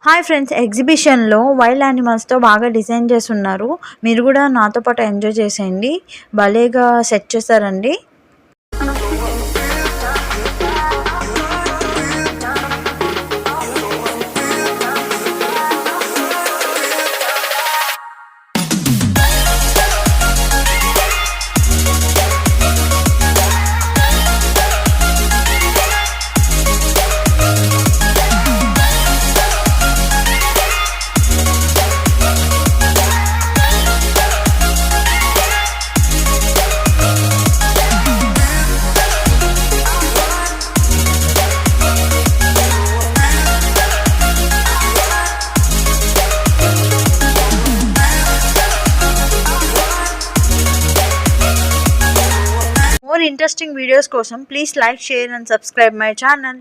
Hi friends, ఎగ్జిబిషన్లో wild యానిమల్స్తో బాగా design చేసి ఉన్నారు. మీరు కూడా నాతో పాటు ఎంజాయ్ చేసేయండి. భలేగా సెట్ చేశారండి. More interesting videos కోసం please like, share and subscribe my channel.